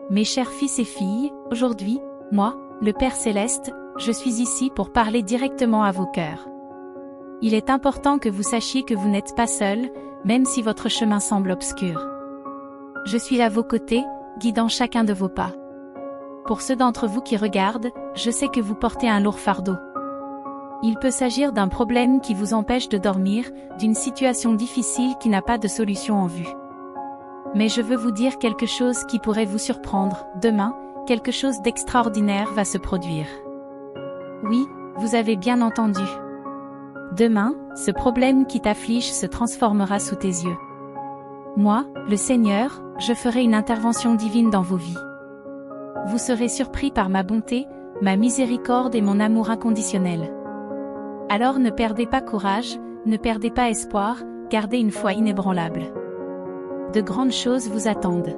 Mes chers fils et filles, aujourd'hui, moi, le Père Céleste, je suis ici pour parler directement à vos cœurs. Il est important que vous sachiez que vous n'êtes pas seul, même si votre chemin semble obscur. Je suis à vos côtés, guidant chacun de vos pas. Pour ceux d'entre vous qui regardent, je sais que vous portez un lourd fardeau. Il peut s'agir d'un problème qui vous empêche de dormir, d'une situation difficile qui n'a pas de solution en vue. Mais je veux vous dire quelque chose qui pourrait vous surprendre. Demain, quelque chose d'extraordinaire va se produire. Oui, vous avez bien entendu. Demain, ce problème qui t'afflige se transformera sous tes yeux. Moi, le Seigneur, je ferai une intervention divine dans vos vies. Vous serez surpris par ma bonté, ma miséricorde et mon amour inconditionnel. Alors ne perdez pas courage, ne perdez pas espoir, gardez une foi inébranlable. De grandes choses vous attendent.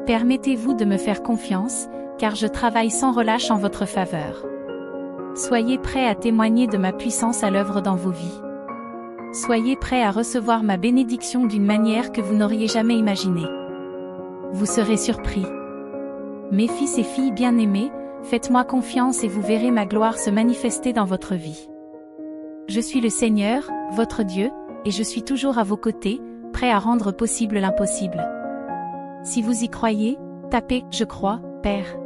Permettez-vous de me faire confiance, car je travaille sans relâche en votre faveur. Soyez prêts à témoigner de ma puissance à l'œuvre dans vos vies. Soyez prêts à recevoir ma bénédiction d'une manière que vous n'auriez jamais imaginée. Vous serez surpris. Mes fils et filles bien-aimés, faites-moi confiance et vous verrez ma gloire se manifester dans votre vie. Je suis le Seigneur, votre Dieu, et je suis toujours à vos côtés, prêt à rendre possible l'impossible. Si vous y croyez, tapez « Je crois, Père ».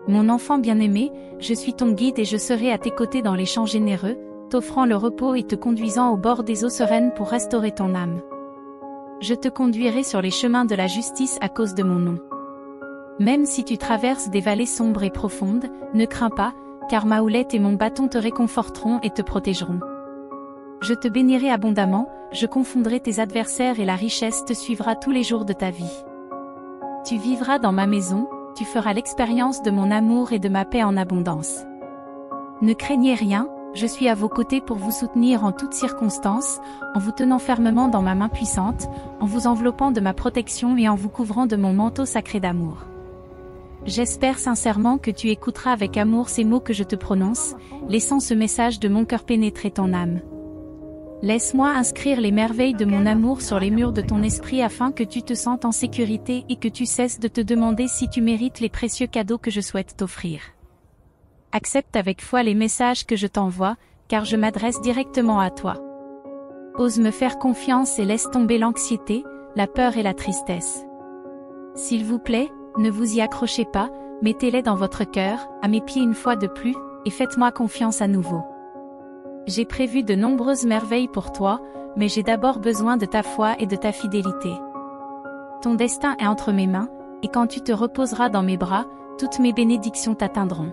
Mon enfant bien-aimé, je suis ton guide et je serai à tes côtés dans les champs généreux, t'offrant le repos et te conduisant au bord des eaux sereines pour restaurer ton âme. Je te conduirai sur les chemins de la justice à cause de mon nom. Même si tu traverses des vallées sombres et profondes, ne crains pas, car ma houlette et mon bâton te réconforteront et te protégeront. Je te bénirai abondamment, je confondrai tes adversaires et la richesse te suivra tous les jours de ta vie. Tu vivras dans ma maison, tu feras l'expérience de mon amour et de ma paix en abondance. Ne craignez rien, je suis à vos côtés pour vous soutenir en toutes circonstances, en vous tenant fermement dans ma main puissante, en vous enveloppant de ma protection et en vous couvrant de mon manteau sacré d'amour. J'espère sincèrement que tu écouteras avec amour ces mots que je te prononce, laissant ce message de mon cœur pénétrer ton âme. Laisse-moi inscrire les merveilles de mon amour sur les murs de ton esprit afin que tu te sentes en sécurité et que tu cesses de te demander si tu mérites les précieux cadeaux que je souhaite t'offrir. Accepte avec foi les messages que je t'envoie, car je m'adresse directement à toi. Ose me faire confiance et laisse tomber l'anxiété, la peur et la tristesse. S'il vous plaît, ne vous y accrochez pas, mettez-les dans votre cœur, à mes pieds une fois de plus, et faites-moi confiance à nouveau. J'ai prévu de nombreuses merveilles pour toi, mais j'ai d'abord besoin de ta foi et de ta fidélité. Ton destin est entre mes mains, et quand tu te reposeras dans mes bras, toutes mes bénédictions t'atteindront.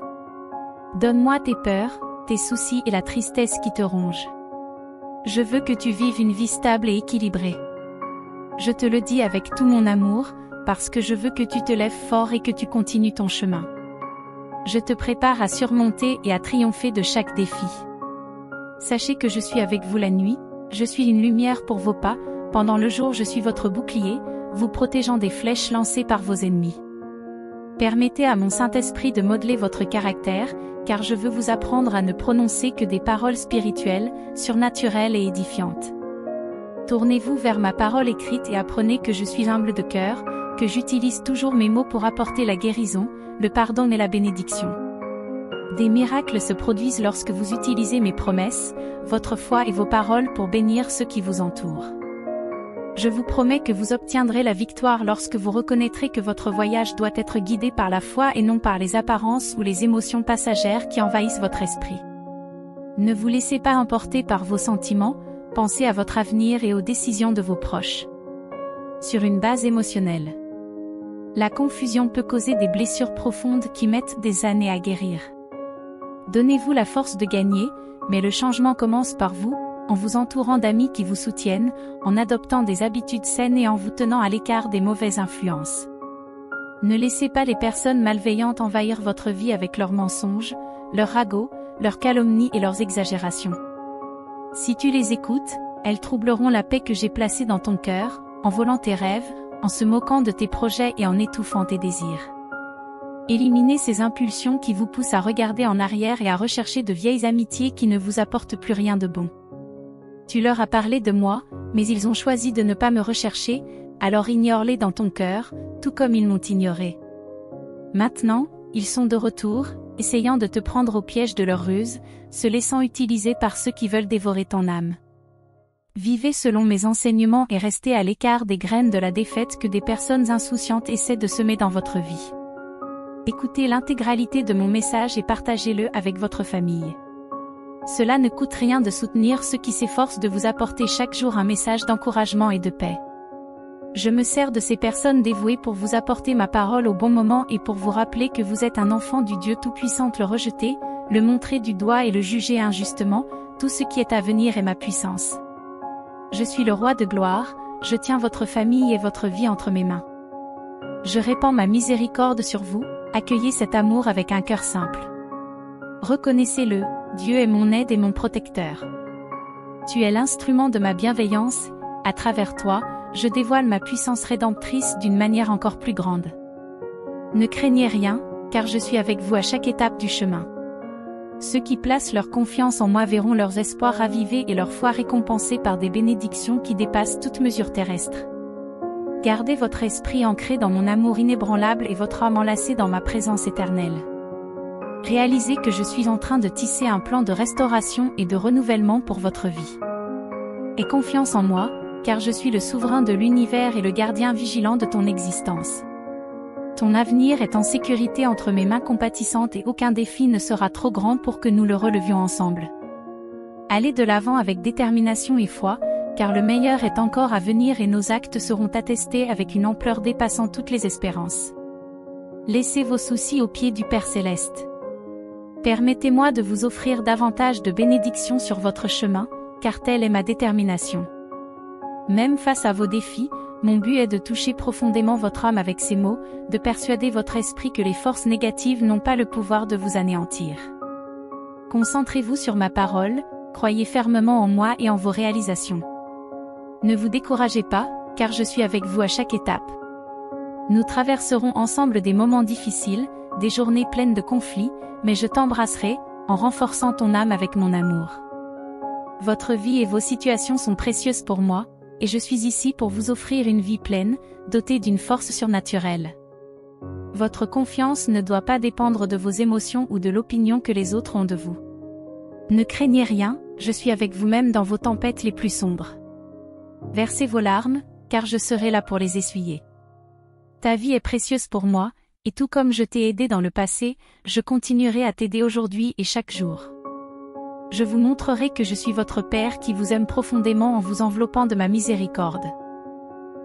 Donne-moi tes peurs, tes soucis et la tristesse qui te rongent. Je veux que tu vives une vie stable et équilibrée. Je te le dis avec tout mon amour, parce que je veux que tu te lèves fort et que tu continues ton chemin. Je te prépare à surmonter et à triompher de chaque défi. Sachez que je suis avec vous la nuit, je suis une lumière pour vos pas, pendant le jour je suis votre bouclier, vous protégeant des flèches lancées par vos ennemis. Permettez à mon Saint-Esprit de modeler votre caractère, car je veux vous apprendre à ne prononcer que des paroles spirituelles, surnaturelles et édifiantes. Tournez-vous vers ma parole écrite et apprenez que je suis humble de cœur, que j'utilise toujours mes mots pour apporter la guérison, le pardon et la bénédiction. Des miracles se produisent lorsque vous utilisez mes promesses, votre foi et vos paroles pour bénir ceux qui vous entourent. Je vous promets que vous obtiendrez la victoire lorsque vous reconnaîtrez que votre voyage doit être guidé par la foi et non par les apparences ou les émotions passagères qui envahissent votre esprit. Ne vous laissez pas emporter par vos sentiments, pensez à votre avenir et aux décisions de vos proches. Sur une base émotionnelle. La confusion peut causer des blessures profondes qui mettent des années à guérir. Donnez-vous la force de gagner, mais le changement commence par vous, en vous entourant d'amis qui vous soutiennent, en adoptant des habitudes saines et en vous tenant à l'écart des mauvaises influences. Ne laissez pas les personnes malveillantes envahir votre vie avec leurs mensonges, leurs ragots, leurs calomnies et leurs exagérations. Si tu les écoutes, elles troubleront la paix que j'ai placée dans ton cœur, en volant tes rêves, en se moquant de tes projets et en étouffant tes désirs. Éliminez ces impulsions qui vous poussent à regarder en arrière et à rechercher de vieilles amitiés qui ne vous apportent plus rien de bon. Tu leur as parlé de moi, mais ils ont choisi de ne pas me rechercher, alors ignore-les dans ton cœur, tout comme ils m'ont ignoré. Maintenant, ils sont de retour, essayant de te prendre au piège de leur ruse, se laissant utiliser par ceux qui veulent dévorer ton âme. Vivez selon mes enseignements et restez à l'écart des graines de la défaite que des personnes insouciantes essaient de semer dans votre vie. Écoutez l'intégralité de mon message et partagez-le avec votre famille. Cela ne coûte rien de soutenir ceux qui s'efforcent de vous apporter chaque jour un message d'encouragement et de paix. Je me sers de ces personnes dévouées pour vous apporter ma parole au bon moment et pour vous rappeler que vous êtes un enfant du Dieu Tout-Puissant. Le rejeter, le montrer du doigt et le juger injustement, tout ce qui est à venir est ma puissance. Je suis le roi de gloire, je tiens votre famille et votre vie entre mes mains. Je répands ma miséricorde sur vous, accueillez cet amour avec un cœur simple. Reconnaissez-le, Dieu est mon aide et mon protecteur. Tu es l'instrument de ma bienveillance, à travers toi, je dévoile ma puissance rédemptrice d'une manière encore plus grande. Ne craignez rien, car je suis avec vous à chaque étape du chemin. Ceux qui placent leur confiance en moi verront leurs espoirs ravivés et leur foi récompensée par des bénédictions qui dépassent toute mesure terrestre. Gardez votre esprit ancré dans mon amour inébranlable et votre âme enlacée dans ma présence éternelle. Réalisez que je suis en train de tisser un plan de restauration et de renouvellement pour votre vie. Aie confiance en moi, car je suis le souverain de l'univers et le gardien vigilant de ton existence. Ton avenir est en sécurité entre mes mains compatissantes et aucun défi ne sera trop grand pour que nous le relevions ensemble. Allez de l'avant avec détermination et foi, car le meilleur est encore à venir et nos actes seront attestés avec une ampleur dépassant toutes les espérances. Laissez vos soucis aux pieds du Père Céleste. Permettez-moi de vous offrir davantage de bénédictions sur votre chemin, car telle est ma détermination. Même face à vos défis, mon but est de toucher profondément votre âme avec ces mots, de persuader votre esprit que les forces négatives n'ont pas le pouvoir de vous anéantir. Concentrez-vous sur ma parole, croyez fermement en moi et en vos réalisations. Ne vous découragez pas, car je suis avec vous à chaque étape. Nous traverserons ensemble des moments difficiles, des journées pleines de conflits, mais je t'embrasserai, en renforçant ton âme avec mon amour. Votre vie et vos situations sont précieuses pour moi, et je suis ici pour vous offrir une vie pleine, dotée d'une force surnaturelle. Votre confiance ne doit pas dépendre de vos émotions ou de l'opinion que les autres ont de vous. Ne craignez rien, je suis avec vous même dans vos tempêtes les plus sombres. Versez vos larmes, car je serai là pour les essuyer. Ta vie est précieuse pour moi, et tout comme je t'ai aidé dans le passé, je continuerai à t'aider aujourd'hui et chaque jour. Je vous montrerai que je suis votre Père qui vous aime profondément en vous enveloppant de ma miséricorde.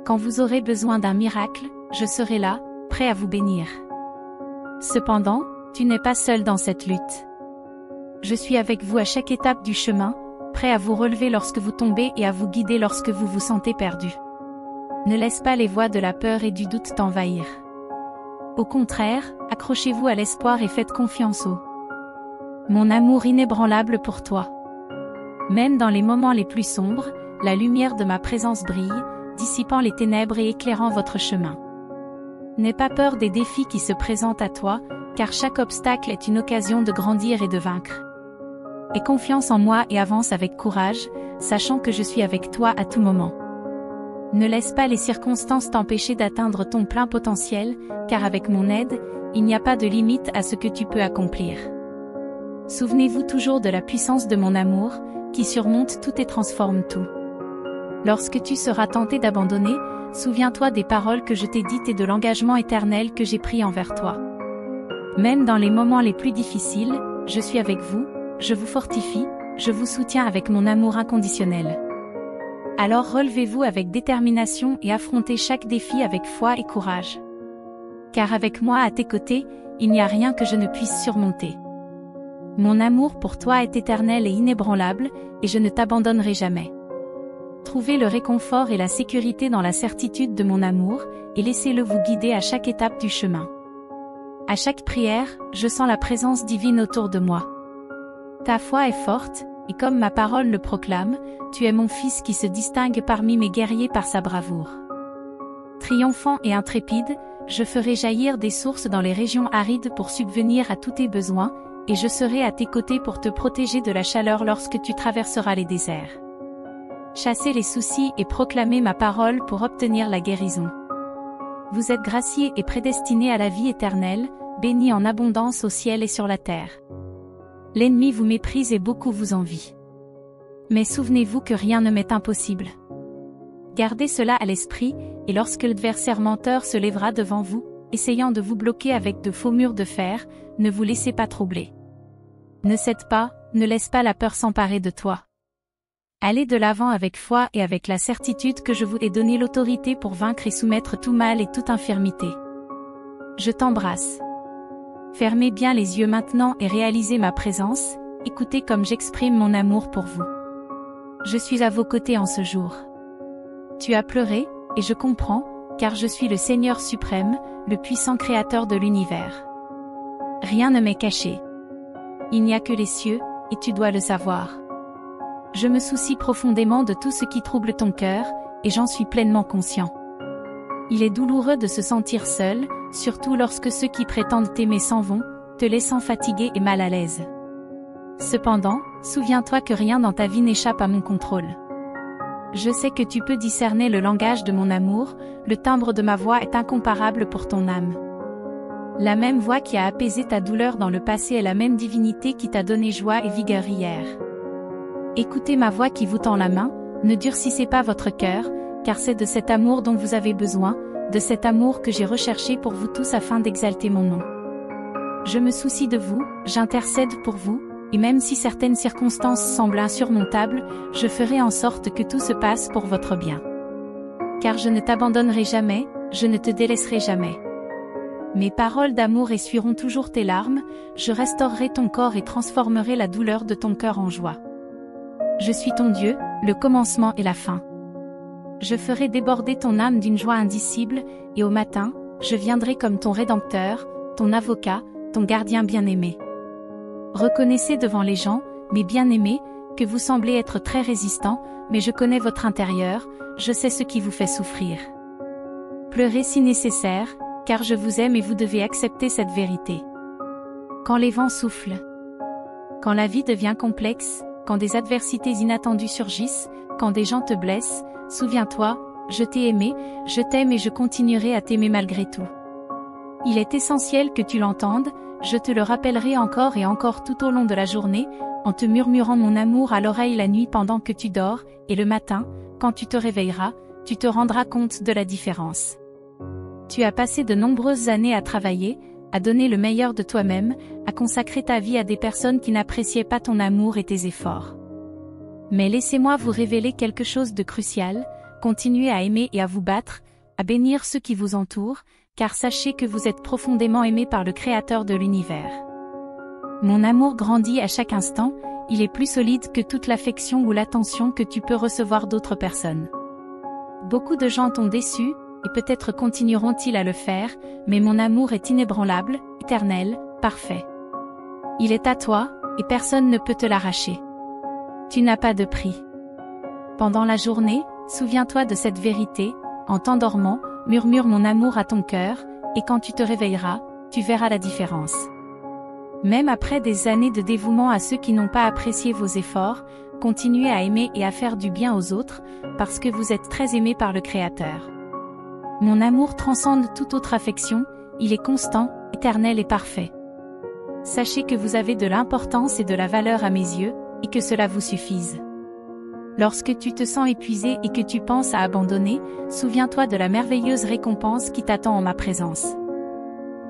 Quand vous aurez besoin d'un miracle, je serai là, prêt à vous bénir. Cependant, tu n'es pas seul dans cette lutte. Je suis avec vous à chaque étape du chemin, prêt à vous relever lorsque vous tombez et à vous guider lorsque vous vous sentez perdu. Ne laisse pas les voix de la peur et du doute t'envahir. Au contraire, accrochez-vous à l'espoir et faites confiance au mon amour inébranlable pour toi. Même dans les moments les plus sombres, la lumière de ma présence brille, dissipant les ténèbres et éclairant votre chemin. N'aie pas peur des défis qui se présentent à toi, car chaque obstacle est une occasion de grandir et de vaincre. Aie confiance en moi et avance avec courage, sachant que je suis avec toi à tout moment. Ne laisse pas les circonstances t'empêcher d'atteindre ton plein potentiel, car avec mon aide, il n'y a pas de limite à ce que tu peux accomplir. Souvenez-vous toujours de la puissance de mon amour, qui surmonte tout et transforme tout. Lorsque tu seras tenté d'abandonner, souviens-toi des paroles que je t'ai dites et de l'engagement éternel que j'ai pris envers toi. Même dans les moments les plus difficiles, je suis avec vous, je vous fortifie, je vous soutiens avec mon amour inconditionnel. Alors relevez-vous avec détermination et affrontez chaque défi avec foi et courage. Car avec moi à tes côtés, il n'y a rien que je ne puisse surmonter. Mon amour pour toi est éternel et inébranlable, et je ne t'abandonnerai jamais. Trouvez le réconfort et la sécurité dans la certitude de mon amour, et laissez-le vous guider à chaque étape du chemin. À chaque prière, je sens la présence divine autour de moi. Ta foi est forte, et comme ma parole le proclame, tu es mon fils qui se distingue parmi mes guerriers par sa bravoure. Triomphant et intrépide, je ferai jaillir des sources dans les régions arides pour subvenir à tous tes besoins, et je serai à tes côtés pour te protéger de la chaleur lorsque tu traverseras les déserts. chassez les soucis et proclamez ma parole pour obtenir la guérison. Vous êtes graciés et prédestinés à la vie éternelle, bénis en abondance au ciel et sur la terre. L'ennemi vous méprise et beaucoup vous envient. Mais souvenez-vous que rien ne m'est impossible. Gardez cela à l'esprit, et lorsque l'adversaire menteur se lèvera devant vous, essayant de vous bloquer avec de faux murs de fer, ne vous laissez pas troubler. Ne cède pas, ne laisse pas la peur s'emparer de toi. Allez de l'avant avec foi et avec la certitude que je vous ai donné l'autorité pour vaincre et soumettre tout mal et toute infirmité. Je t'embrasse. Fermez bien les yeux maintenant et réalisez ma présence, écoutez comme j'exprime mon amour pour vous. Je suis à vos côtés en ce jour. Tu as pleuré, et je comprends, car je suis le Seigneur suprême, le puissant créateur de l'univers. Rien ne m'est caché. Il n'y a que les cieux, et tu dois le savoir. Je me soucie profondément de tout ce qui trouble ton cœur, et j'en suis pleinement conscient. Il est douloureux de se sentir seul, surtout lorsque ceux qui prétendent t'aimer s'en vont, te laissant fatigué et mal à l'aise. Cependant, souviens-toi que rien dans ta vie n'échappe à mon contrôle. Je sais que tu peux discerner le langage de mon amour, le timbre de ma voix est incomparable pour ton âme. La même voix qui a apaisé ta douleur dans le passé est la même divinité qui t'a donné joie et vigueur hier. Écoutez ma voix qui vous tend la main, ne durcissez pas votre cœur, car c'est de cet amour dont vous avez besoin, de cet amour que j'ai recherché pour vous tous afin d'exalter mon nom. Je me soucie de vous, j'intercède pour vous, et même si certaines circonstances semblent insurmontables, je ferai en sorte que tout se passe pour votre bien. Car je ne t'abandonnerai jamais, je ne te délaisserai jamais. Mes paroles d'amour essuieront toujours tes larmes, je restaurerai ton corps et transformerai la douleur de ton cœur en joie. Je suis ton Dieu, le commencement et la fin. Je ferai déborder ton âme d'une joie indicible, et au matin, je viendrai comme ton Rédempteur, ton avocat, ton gardien bien-aimé. Reconnaissez devant les gens, mes bien-aimés, que vous semblez être très résistants, mais je connais votre intérieur, je sais ce qui vous fait souffrir. Pleurez si nécessaire, car je vous aime et vous devez accepter cette vérité. Quand les vents soufflent, quand la vie devient complexe, quand des adversités inattendues surgissent, quand des gens te blessent, souviens-toi, je t'ai aimé, je t'aime et je continuerai à t'aimer malgré tout. Il est essentiel que tu l'entendes, je te le rappellerai encore et encore tout au long de la journée, en te murmurant mon amour à l'oreille la nuit pendant que tu dors, et le matin, quand tu te réveilleras, tu te rendras compte de la différence. Tu as passé de nombreuses années à travailler, à donner le meilleur de toi-même, à consacrer ta vie à des personnes qui n'appréciaient pas ton amour et tes efforts. Mais laissez-moi vous révéler quelque chose de crucial, continuez à aimer et à vous battre, à bénir ceux qui vous entourent, car sachez que vous êtes profondément aimé par le Créateur de l'univers. Mon amour grandit à chaque instant, il est plus solide que toute l'affection ou l'attention que tu peux recevoir d'autres personnes. Beaucoup de gens t'ont déçu, et peut-être continueront-ils à le faire, mais mon amour est inébranlable, éternel, parfait. Il est à toi, et personne ne peut te l'arracher. Tu n'as pas de prix. Pendant la journée, souviens-toi de cette vérité, en t'endormant, murmure mon amour à ton cœur, et quand tu te réveilleras, tu verras la différence. Même après des années de dévouement à ceux qui n'ont pas apprécié vos efforts, continuez à aimer et à faire du bien aux autres, parce que vous êtes très aimé par le Créateur. Mon amour transcende toute autre affection, il est constant, éternel et parfait. Sachez que vous avez de l'importance et de la valeur à mes yeux, et que cela vous suffise. Lorsque tu te sens épuisé et que tu penses à abandonner, souviens-toi de la merveilleuse récompense qui t'attend en ma présence.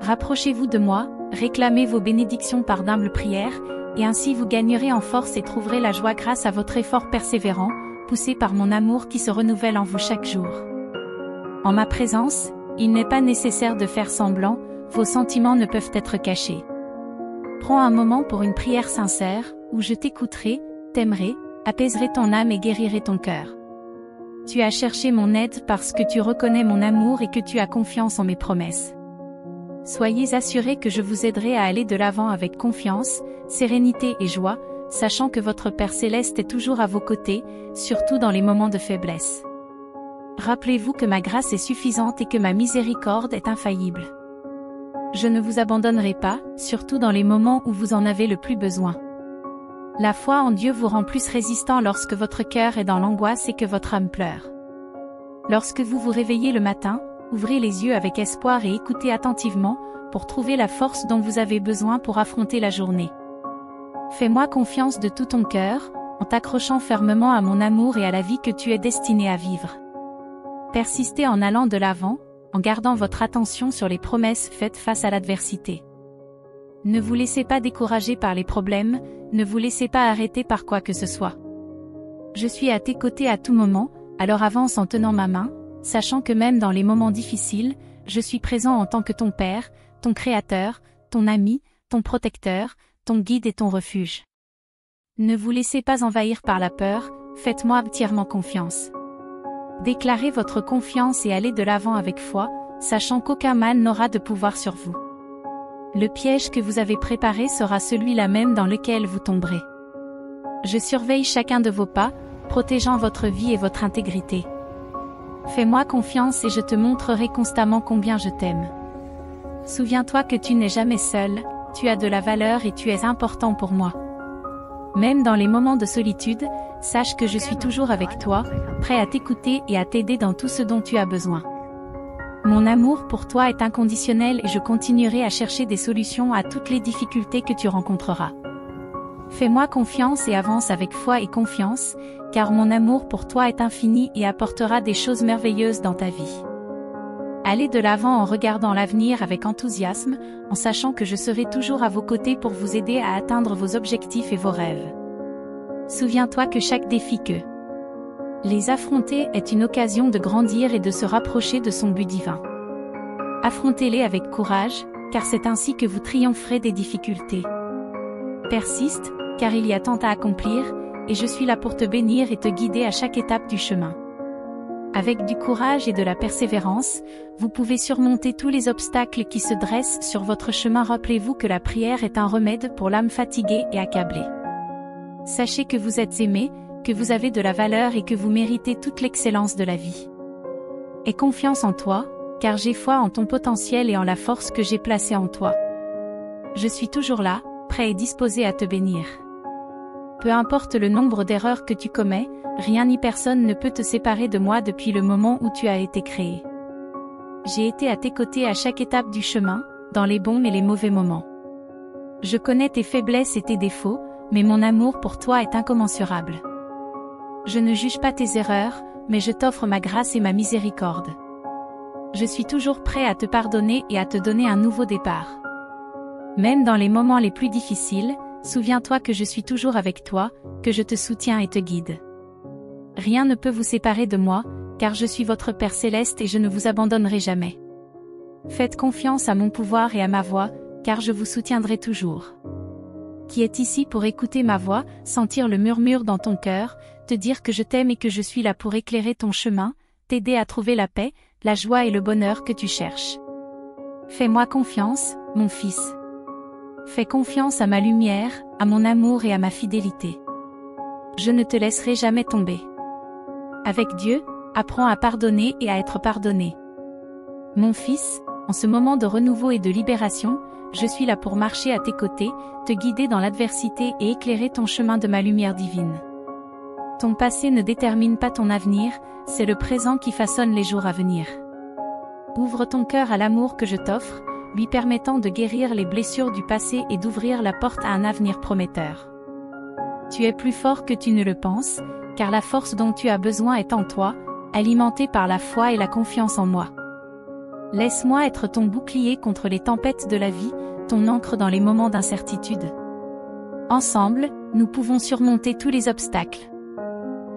Rapprochez-vous de moi, réclamez vos bénédictions par d'humbles prières, et ainsi vous gagnerez en force et trouverez la joie grâce à votre effort persévérant, poussé par mon amour qui se renouvelle en vous chaque jour. En ma présence, il n'est pas nécessaire de faire semblant, vos sentiments ne peuvent être cachés. Prends un moment pour une prière sincère, où je t'écouterai, t'aimerai, apaiserai ton âme et guérirai ton cœur. Tu as cherché mon aide parce que tu reconnais mon amour et que tu as confiance en mes promesses. Soyez assurés que je vous aiderai à aller de l'avant avec confiance, sérénité et joie, sachant que votre Père Céleste est toujours à vos côtés, surtout dans les moments de faiblesse. Rappelez-vous que ma grâce est suffisante et que ma miséricorde est infaillible. Je ne vous abandonnerai pas, surtout dans les moments où vous en avez le plus besoin. La foi en Dieu vous rend plus résistant lorsque votre cœur est dans l'angoisse et que votre âme pleure. Lorsque vous vous réveillez le matin, ouvrez les yeux avec espoir et écoutez attentivement, pour trouver la force dont vous avez besoin pour affronter la journée. Fais-moi confiance de tout ton cœur, en t'accrochant fermement à mon amour et à la vie que tu es destiné à vivre. Persistez en allant de l'avant, en gardant votre attention sur les promesses faites face à l'adversité. Ne vous laissez pas décourager par les problèmes, ne vous laissez pas arrêter par quoi que ce soit. Je suis à tes côtés à tout moment, alors avance en tenant ma main, sachant que même dans les moments difficiles, je suis présent en tant que ton Père, ton Créateur, ton ami, ton protecteur, ton guide et ton refuge. Ne vous laissez pas envahir par la peur, faites-moi entièrement confiance. Déclarez votre confiance et allez de l'avant avec foi, sachant qu'aucun mal n'aura de pouvoir sur vous. Le piège que vous avez préparé sera celui-là même dans lequel vous tomberez. Je surveille chacun de vos pas, protégeant votre vie et votre intégrité. Fais-moi confiance et je te montrerai constamment combien je t'aime. Souviens-toi que tu n'es jamais seul, tu as de la valeur et tu es important pour moi. Même dans les moments de solitude, sache que je suis toujours avec toi, prêt à t'écouter et à t'aider dans tout ce dont tu as besoin. Mon amour pour toi est inconditionnel et je continuerai à chercher des solutions à toutes les difficultés que tu rencontreras. Fais-moi confiance et avance avec foi et confiance, car mon amour pour toi est infini et apportera des choses merveilleuses dans ta vie. Allez de l'avant en regardant l'avenir avec enthousiasme, en sachant que je serai toujours à vos côtés pour vous aider à atteindre vos objectifs et vos rêves. Souviens-toi que chaque défi que les affronter est une occasion de grandir et de se rapprocher de son but divin. Affrontez-les avec courage, car c'est ainsi que vous triompherez des difficultés. Persiste, car il y a tant à accomplir, et je suis là pour te bénir et te guider à chaque étape du chemin. Avec du courage et de la persévérance, vous pouvez surmonter tous les obstacles qui se dressent sur votre chemin. Rappelez-vous que la prière est un remède pour l'âme fatiguée et accablée. Sachez que vous êtes aimé, que vous avez de la valeur et que vous méritez toute l'excellence de la vie. Aie confiance en toi, car j'ai foi en ton potentiel et en la force que j'ai placée en toi. Je suis toujours là, prêt et disposé à te bénir. Peu importe le nombre d'erreurs que tu commets, rien ni personne ne peut te séparer de moi depuis le moment où tu as été créé. J'ai été à tes côtés à chaque étape du chemin, dans les bons et les mauvais moments. Je connais tes faiblesses et tes défauts, mais mon amour pour toi est incommensurable. Je ne juge pas tes erreurs, mais je t'offre ma grâce et ma miséricorde. Je suis toujours prêt à te pardonner et à te donner un nouveau départ. Même dans les moments les plus difficiles, souviens-toi que je suis toujours avec toi, que je te soutiens et te guide. Rien ne peut vous séparer de moi, car je suis votre Père céleste et je ne vous abandonnerai jamais. Faites confiance à mon pouvoir et à ma voix, car je vous soutiendrai toujours. Qui est ici pour écouter ma voix, sentir le murmure dans ton cœur, te dire que je t'aime et que je suis là pour éclairer ton chemin, t'aider à trouver la paix, la joie et le bonheur que tu cherches. Fais-moi confiance, mon fils. Fais confiance à ma lumière, à mon amour et à ma fidélité. Je ne te laisserai jamais tomber. Avec Dieu, apprends à pardonner et à être pardonné. Mon fils, en ce moment de renouveau et de libération, je suis là pour marcher à tes côtés, te guider dans l'adversité et éclairer ton chemin de ma lumière divine. Ton passé ne détermine pas ton avenir, c'est le présent qui façonne les jours à venir. Ouvre ton cœur à l'amour que je t'offre, lui permettant de guérir les blessures du passé et d'ouvrir la porte à un avenir prometteur. Tu es plus fort que tu ne le penses, car la force dont tu as besoin est en toi, alimentée par la foi et la confiance en moi. Laisse-moi être ton bouclier contre les tempêtes de la vie, ton ancre dans les moments d'incertitude. Ensemble, nous pouvons surmonter tous les obstacles.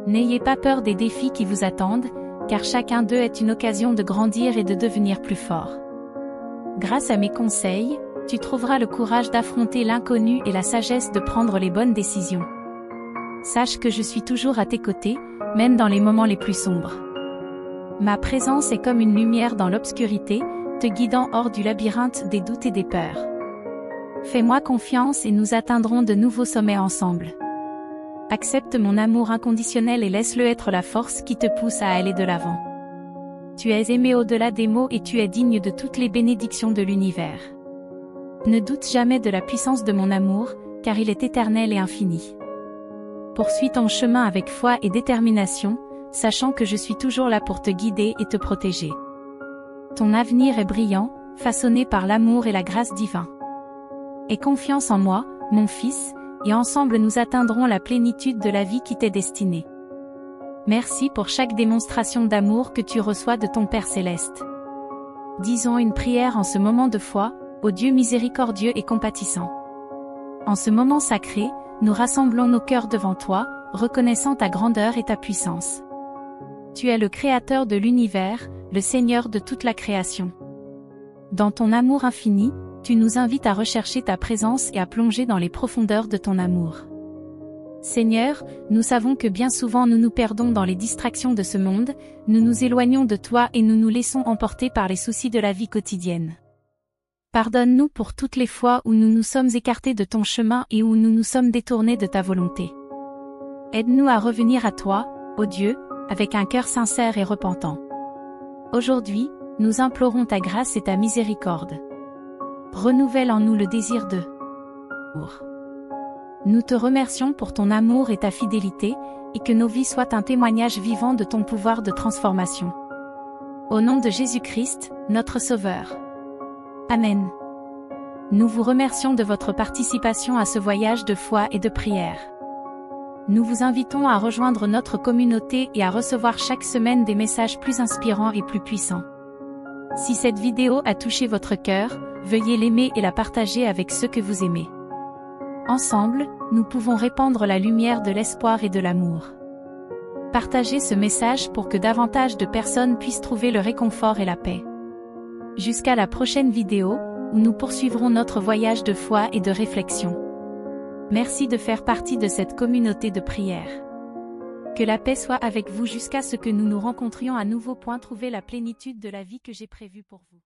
N'ayez pas peur des défis qui vous attendent, car chacun d'eux est une occasion de grandir et de devenir plus fort. Grâce à mes conseils, tu trouveras le courage d'affronter l'inconnu et la sagesse de prendre les bonnes décisions. Sache que je suis toujours à tes côtés, même dans les moments les plus sombres. Ma présence est comme une lumière dans l'obscurité, te guidant hors du labyrinthe des doutes et des peurs. Fais-moi confiance et nous atteindrons de nouveaux sommets ensemble. Accepte mon amour inconditionnel et laisse-le être la force qui te pousse à aller de l'avant. Tu es aimé au-delà des mots et tu es digne de toutes les bénédictions de l'univers. Ne doute jamais de la puissance de mon amour, car il est éternel et infini. Poursuis ton chemin avec foi et détermination, sachant que je suis toujours là pour te guider et te protéger. Ton avenir est brillant, façonné par l'amour et la grâce divine. Aie confiance en moi, mon fils, et ensemble nous atteindrons la plénitude de la vie qui t'est destinée. Merci pour chaque démonstration d'amour que tu reçois de ton Père Céleste. Disons une prière en ce moment de foi, ô Dieu miséricordieux et compatissant. En ce moment sacré, nous rassemblons nos cœurs devant toi, reconnaissant ta grandeur et ta puissance. Tu es le Créateur de l'univers, le Seigneur de toute la création. Dans ton amour infini, tu nous invites à rechercher ta présence et à plonger dans les profondeurs de ton amour. Seigneur, nous savons que bien souvent nous nous perdons dans les distractions de ce monde, nous nous éloignons de toi et nous nous laissons emporter par les soucis de la vie quotidienne. Pardonne-nous pour toutes les fois où nous nous sommes écartés de ton chemin et où nous nous sommes détournés de ta volonté. Aide-nous à revenir à toi, ô Dieu, avec un cœur sincère et repentant. Aujourd'hui, nous implorons ta grâce et ta miséricorde. Renouvelle en nous le désir de l'amour. Nous te remercions pour ton amour et ta fidélité, et que nos vies soient un témoignage vivant de ton pouvoir de transformation. Au nom de Jésus-Christ, notre Sauveur. Amen. Nous vous remercions de votre participation à ce voyage de foi et de prière. Nous vous invitons à rejoindre notre communauté et à recevoir chaque semaine des messages plus inspirants et plus puissants. Si cette vidéo a touché votre cœur, veuillez l'aimer et la partager avec ceux que vous aimez. Ensemble, nous pouvons répandre la lumière de l'espoir et de l'amour. Partagez ce message pour que davantage de personnes puissent trouver le réconfort et la paix. Jusqu'à la prochaine vidéo, où nous poursuivrons notre voyage de foi et de réflexion. Merci de faire partie de cette communauté de prière. Que la paix soit avec vous jusqu'à ce que nous nous rencontrions à nouveau. Trouvez la plénitude de la vie que j'ai prévue pour vous.